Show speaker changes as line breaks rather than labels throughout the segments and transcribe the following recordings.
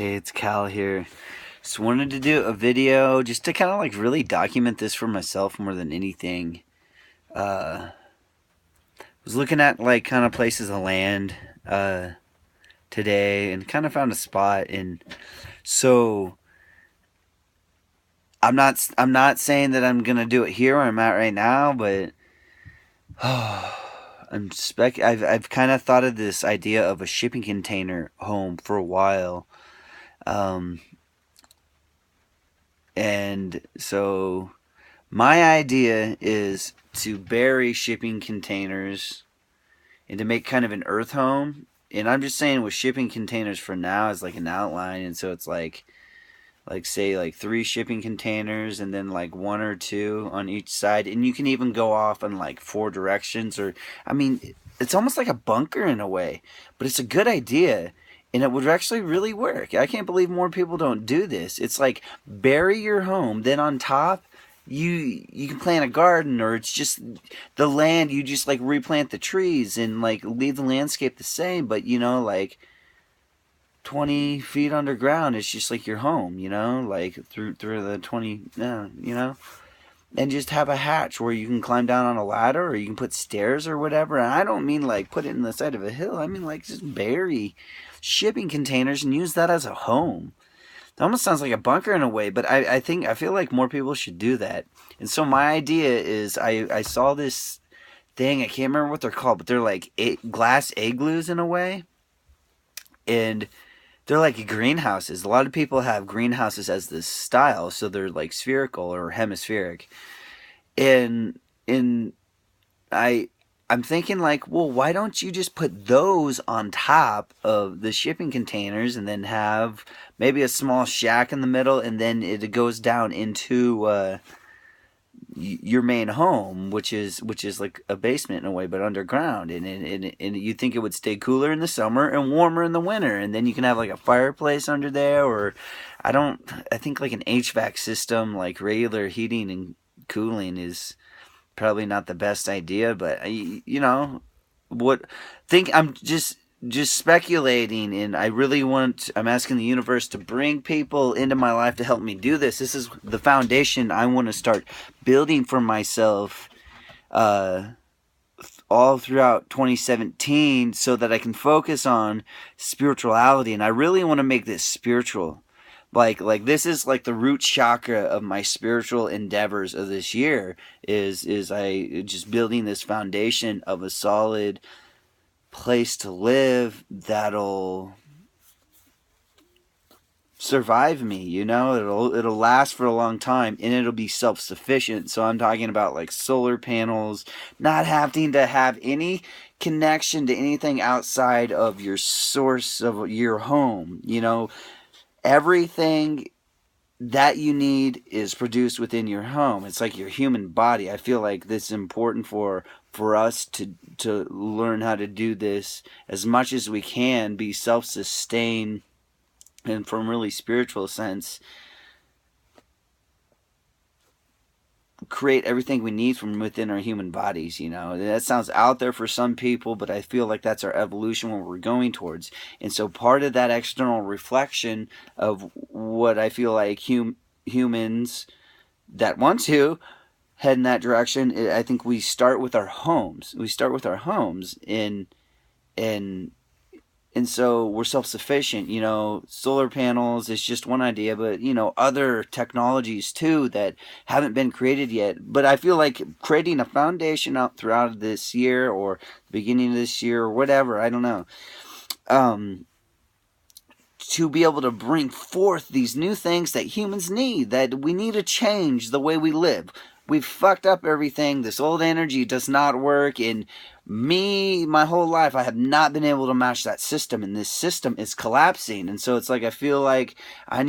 Hey, it's Cal here. Just wanted to do a video just to kind of like really document this for myself more than anything. Was looking at like kind of places of land today and kind of found a spot, and so I'm not saying that I'm gonna do it here where I'm at right now, but I've kind of thought of this idea of a shipping container home for a while. Um, and so my idea is to bury shipping containers and to make kind of an earth home. And I'm just saying with shipping containers for now as like an outline, and so it's like say like 3 shipping containers and then like 1 or 2 on each side, and you can even go off in like 4 directions, or I mean it's almost like a bunker in a way, but it's a good idea and it would actually really work. I can't believe more people don't do this. It's like bury your home, then on top you can plant a garden, or it's just the land, you just like replant the trees and like leave the landscape the same, but like 20 feet underground, it's just like your home, like through the 20, and just have a hatch where you can climb down on a ladder, or you can put stairs or whatever. And I don't mean like put it in the side of a hill, I mean like just bury shipping containers and use that as a home. It almost sounds like a bunker in a way, but I feel like more people should do that. And so my idea is I saw this thing, I can't remember what they're called, but they're like glass igloos in a way, and they're like greenhouses. A lot of people have greenhouses as this style, so they're like spherical or hemispheric. And I I'm thinking like, well, why don't you just put those on top of the shipping containers and then have maybe a small shack in the middle, and then it goes down into your main home, which is like a basement in a way, but underground, and you think it would stay cooler in the summer and warmer in the winter, and then you can have like a fireplace under there, or I think like an HVAC system, like regular heating and cooling, is probably not the best idea, but what think I'm just speculating, and I'm asking the universe to bring people into my life to help me do this. This is the foundation I want to start building for myself all throughout 2017, so that I can focus on spirituality, and I really want to make this spiritual. Like this is like the root chakra of my spiritual endeavors of this year, is I just building this foundation of a solid place to live that'll survive me, it'll last for a long time, and it'll be self-sufficient. So I'm talking about like solar panels, not having to have any connection to anything outside of your source of your home. Everything that you need is produced within your home. It's like your human body. I feel like this is important for us to learn how to do this as much as we can, be self-sustained, and from really spiritual sense, create everything we need from within our human bodies. That sounds out there for some people, but I feel like that's our evolution, what we're going towards. And so part of that external reflection of what I feel like humans that want to head in that direction, I think we start with our homes. And so we're self-sufficient. Solar panels is just one idea, but other technologies too that haven't been created yet. But I feel like creating a foundation out throughout this year, or the beginning of this year, or whatever, I don't know, to be able to bring forth these new things that humans need, that we need to change the way we live. We've fucked up everything. This old energy does not work. And my whole life, I have not been able to match that system, and this system is collapsing. And so it's like, I feel like I'm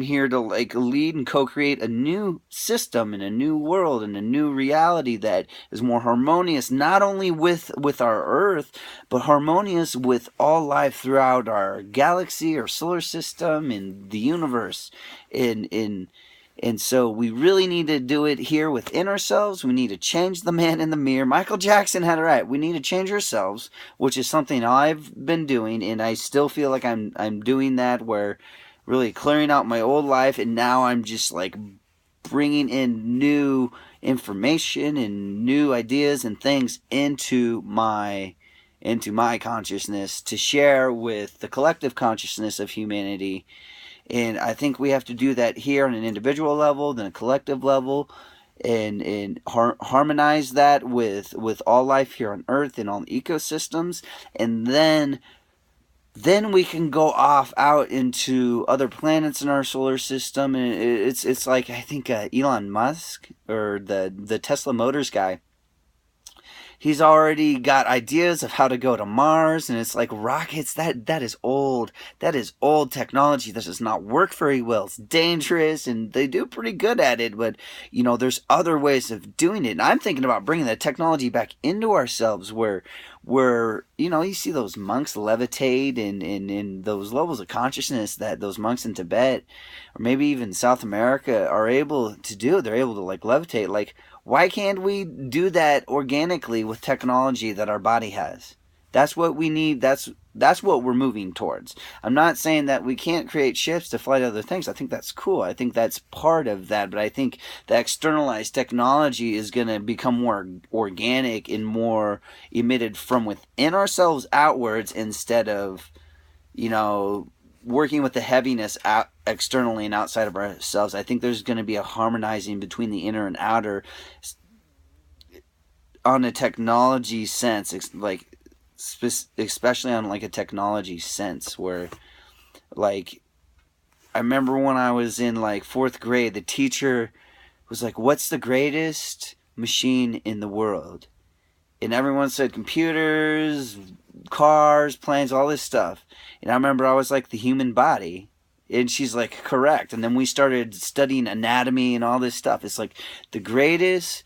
here to like lead and co-create a new system and a new world and a new reality that is more harmonious, not only with our earth, but harmonious with all life throughout our galaxy or solar system and the universe. In And so we really need to do it here within ourselves. We need to change the man in the mirror. Michael Jackson had it right. We need to change ourselves, which is something I've been doing, and I still feel like I'm doing that, where really clearing out my old life, and now I'm just like bringing in new information and new ideas and things into my consciousness to share with the collective consciousness of humanity. And I think we have to do that here on an individual level, then a collective level, and harmonize that with all life here on Earth and all the ecosystems, and then we can go off out into other planets in our solar system. And it's like, I think Elon Musk, or the Tesla Motors guy, he's already got ideas of how to go to Mars, and it's like rockets. That is old. That is old technology. That does not work very well. It's dangerous, and they do pretty good at it. But there's other ways of doing it. And I'm thinking about bringing that technology back into ourselves, where you see those monks levitate in those levels of consciousness that those monks in Tibet, or maybe even South America, are able to do. They're able to like levitate. Like, why can't we do that organically with technology that our body has? That's what we need. That's what we're moving towards. I'm not saying that we can't create ships to fly to other things. I think that's cool. I think that's part of that. But I think the externalized technology is going to become more organic and more emitted from within ourselves outwards, instead of, working with the heaviness out externally and outside of ourselves. I think there's going to be a harmonizing between the inner and outer on a technology sense, like especially on like a technology sense, where like I remember when I was in like 4th grade, the teacher was like, "What's the greatest machine in the world?" And everyone said computers, cars, planes, all this stuff. And I remember I was like, the human body. And she's like, correct. And then we started studying anatomy and all this stuff. It's like the greatest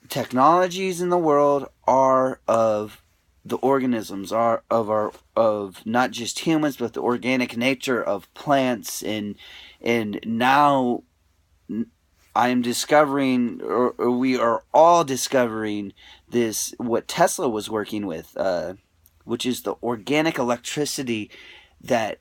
technologies in the world are of the organisms, are of not just humans, but the organic nature of plants. And now I am discovering, or we are all discovering, this, what Tesla was working with, which is the organic electricity that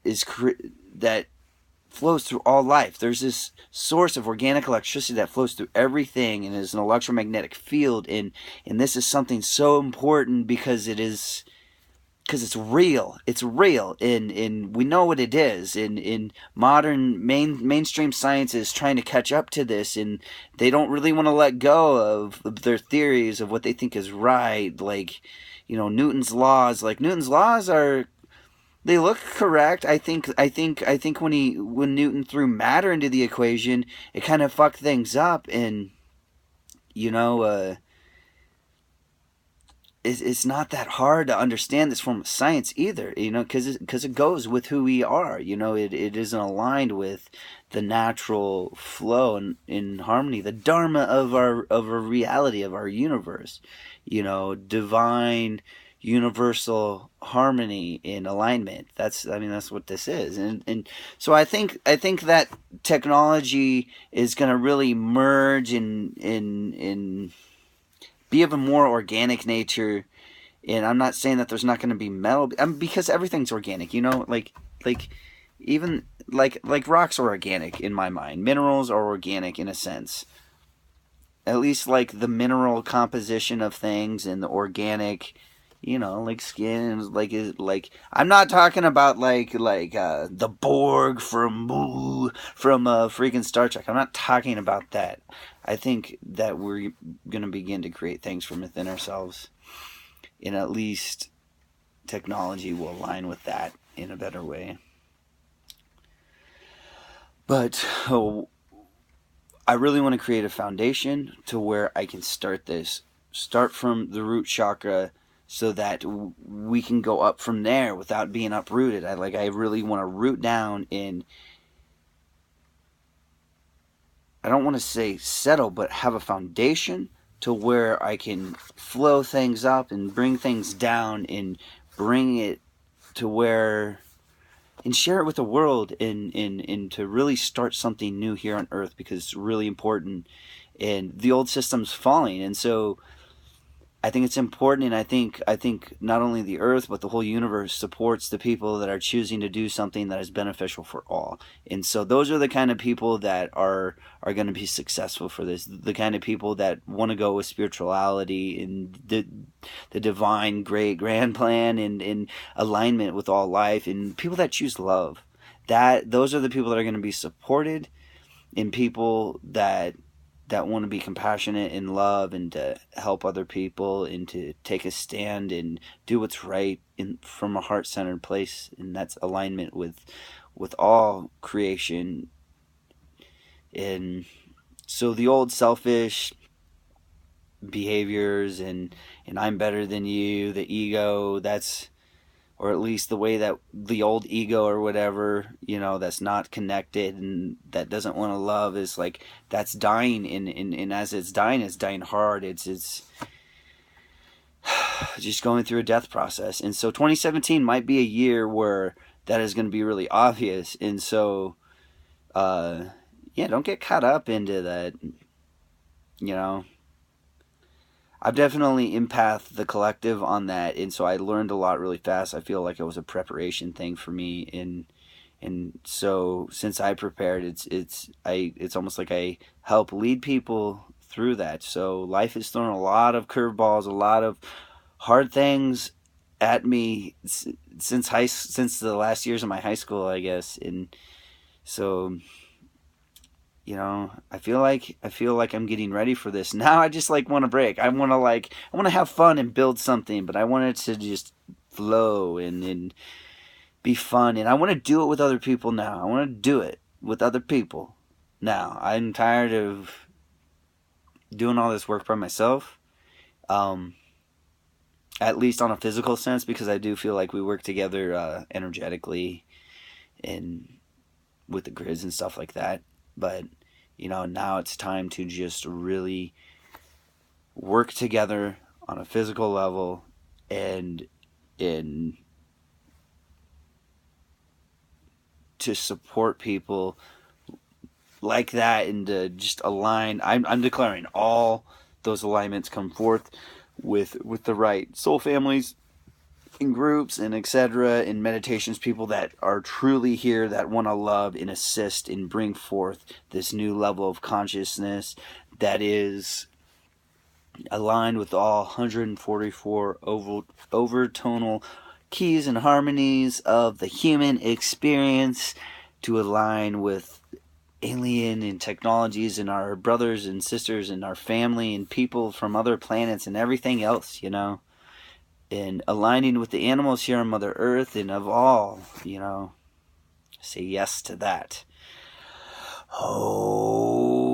flows through all life. There's this source of organic electricity that flows through everything and is an electromagnetic field, and this is something so important because it's real. It's real, and we know what it is. In modern mainstream science is trying to catch up to this, and they don't really want to let go of their theories of what they think is right. Like, Newton's laws. Like, Newton's laws they look correct. I think when Newton threw matter into the equation, it kind of fucked things up, and it's not that hard to understand this form of science either, because it goes with who we are. It isn't aligned with the natural flow and in harmony, the dharma of our reality, of our universe. Divine, universal harmony in alignment. That's what this is, and so I think that technology is going to really merge in be of a more organic nature. And I'm not saying that there's not going to be metal, because everything's organic, like even like rocks are organic in my mind. Minerals are organic in a sense, at least like the mineral composition of things and the organic, like skin, like I'm not talking about like the Borg from freaking Star Trek. I'm not talking about that. I think that we're going to begin to create things from within ourselves, and at least technology will align with that in a better way. But I really want to create a foundation to where I can start from the root chakra, so that we can go up from there without being uprooted. I really want to root down in, I don't want to say settle, but have a foundation to where I can flow things up and bring things down and bring it to where and share it with the world, and to really start something new here on Earth, because it's really important. And the old system's falling, and so I think it's important, and I think not only the Earth but the whole universe supports the people that are choosing to do something that is beneficial for all. And so those are the kind of people that are going to be successful for this. The kind of people that want to go with spirituality and the divine, great, grand plan, and in alignment with all life, and people that choose love. That those are the people that are going to be supported, and people that want to be compassionate and love, and to help other people, and to take a stand and do what's right in from a heart-centered place, and that's alignment with all creation. And so the old selfish behaviors, and I'm better than you, the ego, that's, or at least the way that the old ego or whatever, that's not connected and that doesn't want to love, is like, that's dying. And as it's dying hard. It's just going through a death process. And so 2017 might be a year where that is going to be really obvious. And so yeah, don't get caught up into that. you know I've definitely empath the collective on that, and so I learned a lot really fast. I feel like it was a preparation thing for me, and so since I prepared, it's almost like I help lead people through that. So life has thrown a lot of curveballs, a lot of hard things at me since the last years of my high school, I guess. And so I feel like I'm getting ready for this. Now I just like want to break. I want to have fun and build something, but I want it to just flow and be fun, and I want to do it with other people now. I want to do it with other people now. I'm tired of doing all this work by myself. Um, at least on a physical sense, because I do feel like we work together energetically and with the grids and stuff like that. But now it's time to just really work together on a physical level, and to support people like that, and to just align. I'm declaring all those alignments come forth with the right soul families and groups and etc. and meditations, people that are truly here, that want to love and assist and bring forth this new level of consciousness that is aligned with all 144 overtonal keys and harmonies of the human experience, to align with alien and technologies and our brothers and sisters and our family and people from other planets and everything else, and aligning with the animals here on Mother Earth, and of all, say yes to that. Oh.